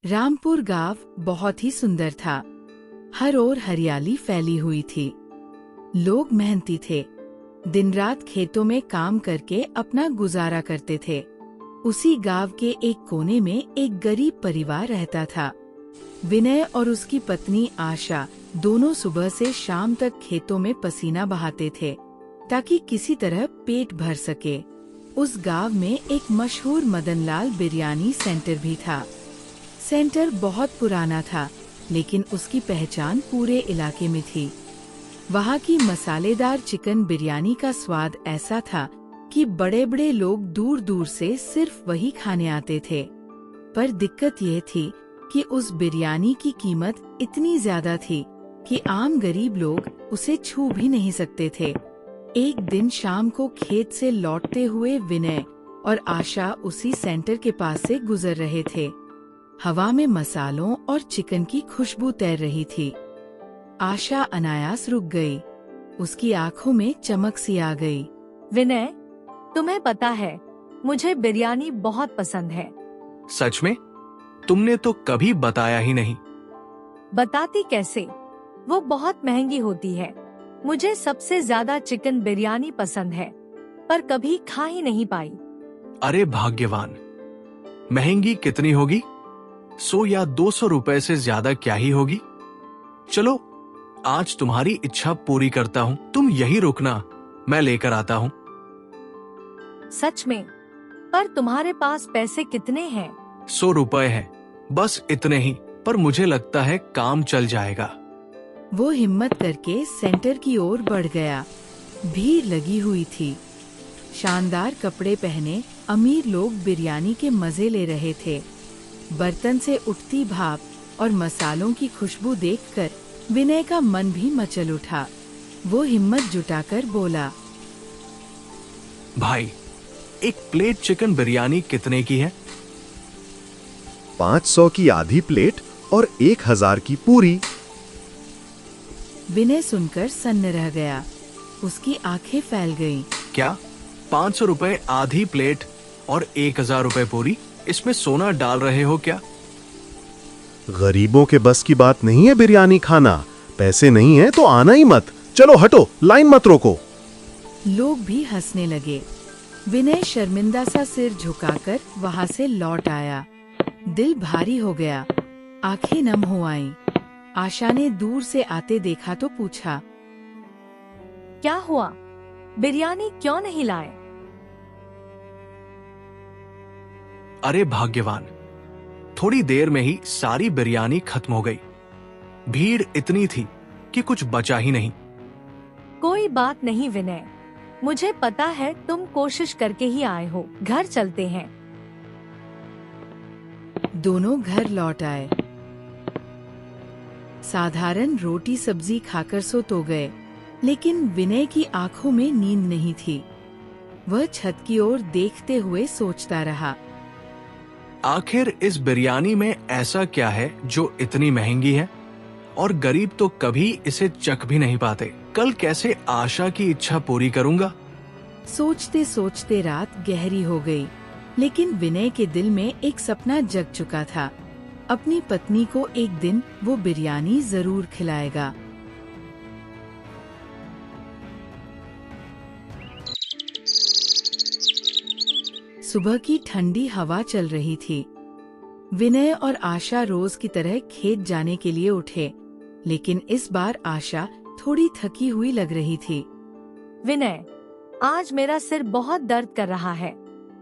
रामपुर गांव बहुत ही सुंदर था। हर ओर हरियाली फैली हुई थी। लोग मेहनती थे, दिन रात खेतों में काम करके अपना गुजारा करते थे। उसी गांव के एक कोने में एक गरीब परिवार रहता था। विनय और उसकी पत्नी आशा दोनों सुबह से शाम तक खेतों में पसीना बहाते थे ताकि किसी तरह पेट भर सके। उस गांव में एक मशहूर मदनलाल बिरयानी सेंटर भी था। सेंटर बहुत पुराना था, लेकिन उसकी पहचान पूरे इलाके में थी। वहाँ की मसालेदार चिकन बिरयानी का स्वाद ऐसा था कि बड़े बड़े लोग दूर दूर से सिर्फ वही खाने आते थे। पर दिक्कत ये थी कि उस बिरयानी की कीमत इतनी ज्यादा थी कि आम गरीब लोग उसे छू भी नहीं सकते थे। एक दिन शाम को खेत से लौटते हुए विनय और आशा उसी सेंटर के पास से गुजर रहे थे। हवा में मसालों और चिकन की खुशबू तैर रही थी। आशा अनायास रुक गई। उसकी आंखों में चमक सी आ गई। विनय, तुम्हें पता है, मुझे बिरयानी बहुत पसंद है। सच में? तुमने तो कभी बताया ही नहीं। बताती कैसे? वो बहुत महंगी होती है। मुझे सबसे ज्यादा चिकन बिरयानी पसंद है, पर कभी खा ही नहीं पाई। अरे भाग्यवान, महंगी कितनी होगी? 100 या 200 रुपए से ज्यादा क्या ही होगी। चलो, आज तुम्हारी इच्छा पूरी करता हूँ। तुम यही रुकना, मैं लेकर आता हूँ। सच में? पर तुम्हारे पास पैसे कितने हैं? 100 रुपए है, बस इतने ही। पर मुझे लगता है काम चल जाएगा। वो हिम्मत करके सेंटर की ओर बढ़ गया। भीड़ लगी हुई थी। शानदार कपड़े पहने अमीर लोग बिरयानी के मजे ले रहे थे। बर्तन से उठती भाप और मसालों की खुशबू देखकर विनय का मन भी मचल उठा। वो हिम्मत जुटाकर बोला, भाई, एक प्लेट चिकन बिरयानी कितने की है? 500 की आधी प्लेट और 1000 की पूरी। विनय सुनकर सन्न रह गया। उसकी आंखें फैल गईं। क्या 500 रुपए आधी प्लेट और 1000 रुपए पूरी? इसमें सोना डाल रहे हो क्या? गरीबों के बस की बात नहीं है बिरयानी खाना। पैसे नहीं है तो आना ही मत। चलो हटो, लाइन मत रोको। लोग भी हंसने लगे। विनय शर्मिंदा सा सिर झुकाकर वहां से लौट आया। दिल भारी हो गया, आंखें नम हो आईं। आशा ने दूर से आते देखा तो पूछा, क्या हुआ? बिरयानी क्यों नहीं लाए? अरे भाग्यवान, थोड़ी देर में ही सारी बिरयानी खत्म हो गई। भीड़ इतनी थी कि कुछ बचा ही नहीं। कोई बात नहीं विनय, मुझे पता है तुम कोशिश करके ही आए हो। घर चलते हैं। दोनों घर लौट आए। साधारण रोटी सब्जी खाकर सो तो गए, लेकिन विनय की आंखों में नींद नहीं थी। वह छत की ओर देखते हुए सोचता रहा, आखिर इस बिरयानी में ऐसा क्या है जो इतनी महंगी है और गरीब तो कभी इसे चख भी नहीं पाते। कल कैसे आशा की इच्छा पूरी करूंगा? सोचते सोचते रात गहरी हो गई, लेकिन विनय के दिल में एक सपना जग चुका था। अपनी पत्नी को एक दिन वो बिरयानी जरूर खिलाएगा। सुबह की ठंडी हवा चल रही थी। विनय और आशा रोज की तरह खेत जाने के लिए उठे, लेकिन इस बार आशा थोड़ी थकी हुई लग रही थी। विनय, आज मेरा सिर बहुत दर्द कर रहा है।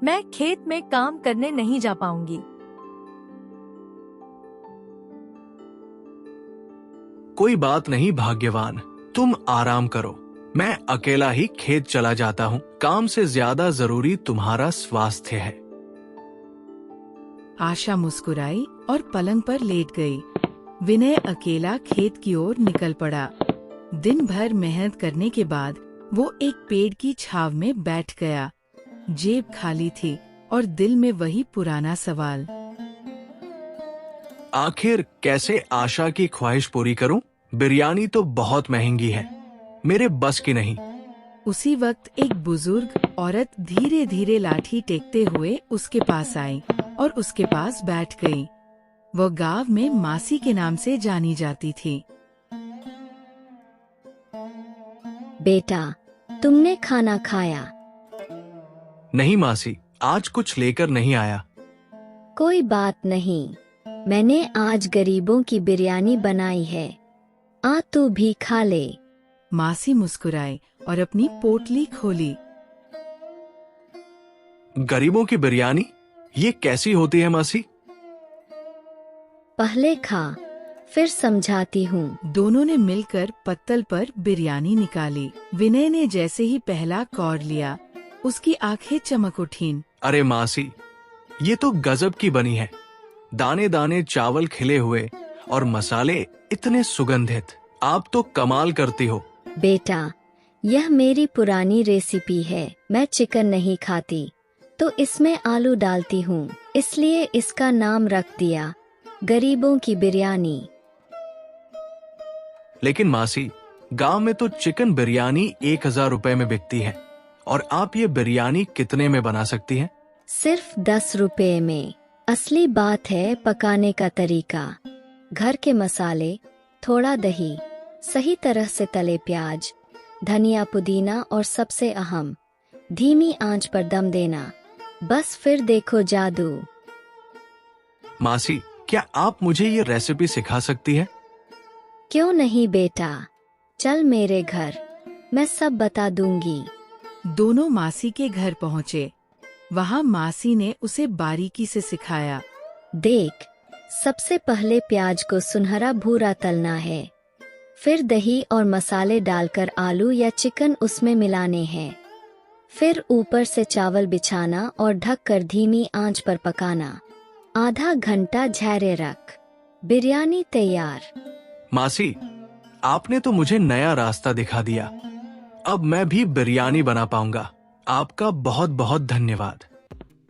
मैं खेत में काम करने नहीं जा पाऊंगी। कोई बात नहीं भाग्यवान, तुम आराम करो। मैं अकेला ही खेत चला जाता हूँ। काम से ज्यादा जरूरी तुम्हारा स्वास्थ्य है। आशा मुस्कुराई और पलंग पर लेट गई। विनय अकेला खेत की ओर निकल पड़ा। दिन भर मेहनत करने के बाद वो एक पेड़ की छाव में बैठ गया। जेब खाली थी और दिल में वही पुराना सवाल, आखिर कैसे आशा की ख्वाहिश पूरी करूं? बिरयानी तो बहुत महंगी है, मेरे बस की नहीं। उसी वक्त एक बुजुर्ग औरत धीरे धीरे लाठी टेकते हुए उसके पास आई और उसके पास बैठ गई। वो गांव में मासी के नाम से जानी जाती थी। बेटा, तुमने खाना खाया? नहीं मासी, आज कुछ लेकर नहीं आया। कोई बात नहीं, मैंने आज गरीबों की बिरयानी बनाई है, आ तू भी खा ले। मासी मुस्कुराई और अपनी पोटली खोली। गरीबों की बिरयानी, ये कैसी होती है मासी? पहले खा, फिर समझाती हूँ। दोनों ने मिलकर पत्तल पर बिरयानी निकाली। विनय ने जैसे ही पहला कौर लिया, उसकी आंखें चमक उठीं। अरे मासी, ये तो गजब की बनी है। दाने दाने चावल खिले हुए और मसाले इतने सुगंधित। आप तो कमाल करती हो। बेटा, यह मेरी पुरानी रेसिपी है। मैं चिकन नहीं खाती, तो इसमें आलू डालती हूँ, इसलिए इसका नाम रख दिया गरीबों की बिरयानी। लेकिन मासी, गांव में तो चिकन बिरयानी 1000 रुपए में बिकती है, और आप ये बिरयानी कितने में बना सकती हैं? सिर्फ 10 रुपए में। असली बात है पकाने का तरीका। घर के मसाले, थोड़ा दही, सही तरह से तले प्याज, धनिया, पुदीना और सबसे अहम, धीमी आंच पर दम देना। बस फिर देखो जादू। मासी, क्या आप मुझे ये रेसिपी सिखा सकती है? क्यों नहीं बेटा, चल मेरे घर, मैं सब बता दूंगी। दोनों मासी के घर पहुँचे। वहाँ मासी ने उसे बारीकी से सिखाया। देख, सबसे पहले प्याज को सुनहरा भूरा तलना है, फिर दही और मसाले डालकर आलू या चिकन उसमें मिलाने हैं, फिर ऊपर से चावल बिछाना और ढककर धीमी आंच पर पकाना। आधा घंटा धैर्य रख, बिरयानी तैयार। मासी, आपने तो मुझे नया रास्ता दिखा दिया। अब मैं भी बिरयानी बना पाऊंगा। आपका बहुत बहुत धन्यवाद।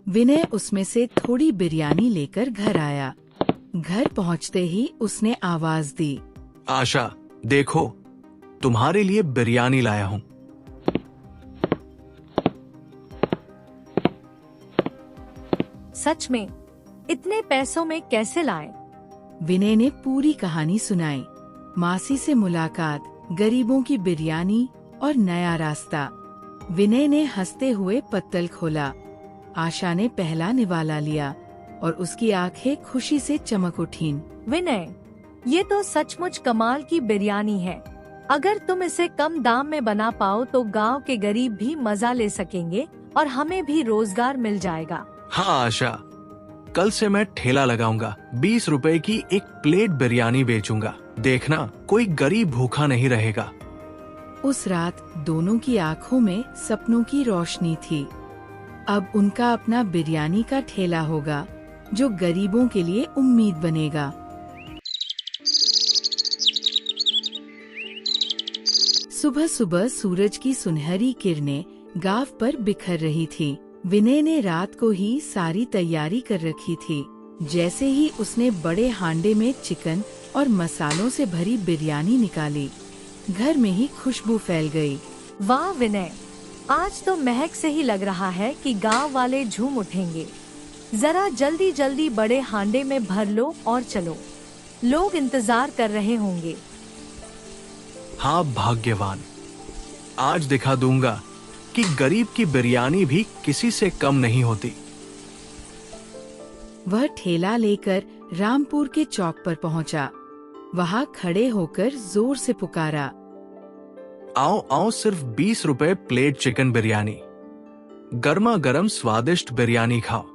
विनय उसमें से थोड़ी बिरयानी लेकर घर आया। घर पहुँचते ही उसने आवाज दी, आशा, देखो, तुम्हारे लिए बिरयानी लाया हूँ। सच में? इतने पैसों में कैसे लाए? विनय ने पूरी कहानी सुनाई। मासी से मुलाकात, गरीबों की बिरयानी और नया रास्ता। विनय ने हंसते हुए पत्तल खोला। आशा ने पहला निवाला लिया और उसकी आंखें खुशी से चमक उठीं। विनय, ये तो सचमुच कमाल की बिरयानी है। अगर तुम इसे कम दाम में बना पाओ तो गांव के गरीब भी मजा ले सकेंगे और हमें भी रोजगार मिल जाएगा। हाँ आशा, कल से मैं ठेला लगाऊंगा। 20 रुपए की एक प्लेट बिरयानी बेचूंगा। देखना, कोई गरीब भूखा नहीं रहेगा। उस रात दोनों की आंखों में सपनों की रोशनी थी। अब उनका अपना बिरयानी का ठेला होगा, जो गरीबों के लिए उम्मीद बनेगा। सुबह सुबह सूरज की सुनहरी किरणें गांव पर बिखर रही थी। विनय ने रात को ही सारी तैयारी कर रखी थी। जैसे ही उसने बड़े हांडे में चिकन और मसालों से भरी बिरयानी निकाली, घर में ही खुशबू फैल गई। वाह विनय, आज तो महक से ही लग रहा है कि गांव वाले झूम उठेंगे। जरा जल्दी जल्दी बड़े हांडे में भर लो और चलो, लोग इंतजार कर रहे होंगे। हाँ भाग्यवान, आज दिखा दूंगा कि गरीब की बिरयानी भी किसी से कम नहीं होती। वह ठेला लेकर रामपुर के चौक पर पहुंचा। वहां खड़े होकर जोर से पुकारा, आओ आओ, सिर्फ 20 रुपए प्लेट चिकन बिरयानी। गर्मा गर्म स्वादिष्ट बिरयानी खाओ।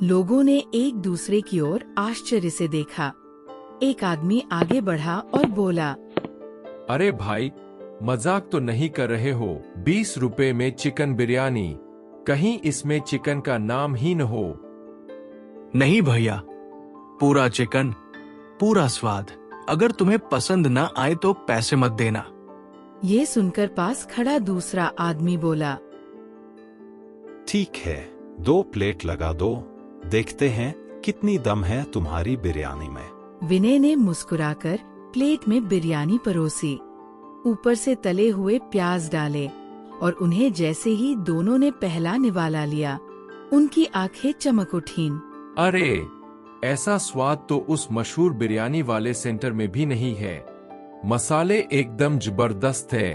लोगों ने एक दूसरे की ओर आश्चर्य से देखा। एक आदमी आगे बढ़ा और बोला, अरे भाई, मजाक तो नहीं कर रहे हो? 20 रुपए में चिकन बिरयानी, कहीं इसमें चिकन का नाम ही न हो? नहीं भैया, पूरा चिकन, पूरा स्वाद। अगर तुम्हें पसंद न आए तो पैसे मत देना। ये सुनकर पास खड़ा दूसरा आदमी बोला, ठीक है, 2 प्लेट लगा दो, देखते हैं कितनी दम है तुम्हारी बिरयानी में। विनय ने मुस्कुराकर प्लेट में बिरयानी परोसी, ऊपर से तले हुए प्याज डाले और उन्हें जैसे ही दोनों ने पहला निवाला लिया, उनकी आंखें चमक उठीं। अरे, ऐसा स्वाद तो उस मशहूर बिरयानी वाले सेंटर में भी नहीं है। मसाले एकदम जबरदस्त है।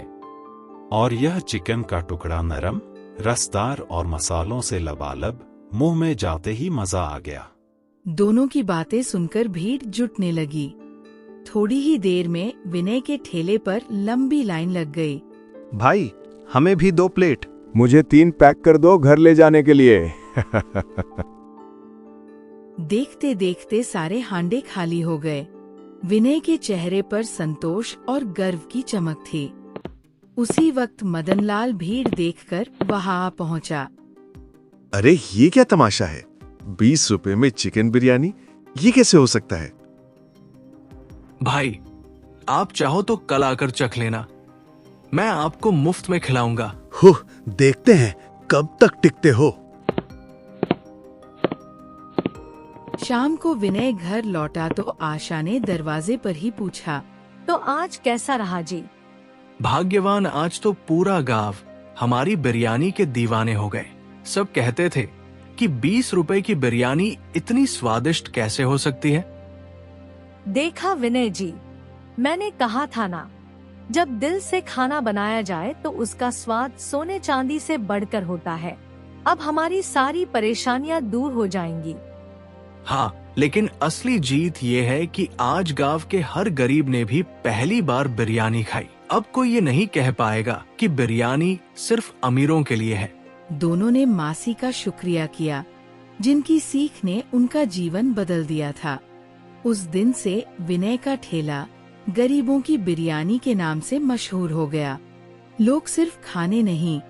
और यह चिकन का टुकड़ा नरम, रसदार और मसालों से लबालब, मुंह में जाते ही मजा आ गया। दोनों की बातें सुनकर भीड़ जुटने लगी। थोड़ी ही देर में विनय के ठेले पर लंबी लाइन लग गई। भाई, हमें भी 2 प्लेट। मुझे 3 पैक कर दो घर ले जाने के लिए। देखते देखते सारे हांडे खाली हो गए। विनय के चेहरे पर संतोष और गर्व की चमक थी। उसी वक्त मदनलाल भीड़ देखकर वहां आ पहुंचा। अरे ये क्या तमाशा है? 20 रुपए में चिकन बिरयानी, ये कैसे हो सकता है? भाई, आप चाहो तो कल आकर चख लेना, मैं आपको मुफ्त में खिलाऊंगा। हो, देखते हैं कब तक टिकते हो। शाम को विनय घर लौटा तो आशा ने दरवाजे पर ही पूछा, तो आज कैसा रहा जी? भाग्यवान, आज तो पूरा गांव हमारी बिरयानी के दीवाने हो गए। सब कहते थे कि 20 रुपए की बिरयानी इतनी स्वादिष्ट कैसे हो सकती है। देखा विनय जी, मैंने कहा था ना, जब दिल से खाना बनाया जाए तो उसका स्वाद सोने चांदी से बढ़कर होता है। अब हमारी सारी परेशानियां दूर हो जाएंगी। हाँ, लेकिन असली जीत ये है कि आज गांव के हर गरीब ने भी पहली बार बिरयानी खाई। अब कोई ये नहीं कह पाएगा कि बिरयानी सिर्फ अमीरों के लिए है। दोनों ने मासी का शुक्रिया किया, जिनकी सीख ने उनका जीवन बदल दिया था। उस दिन से विनय का ठेला गरीबों की बिरयानी के नाम से मशहूर हो गया। लोग सिर्फ खाने नहीं,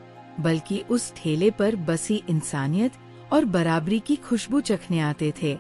बल्कि उस ठेले पर बसी इंसानियत और बराबरी की खुशबू चखने आते थे।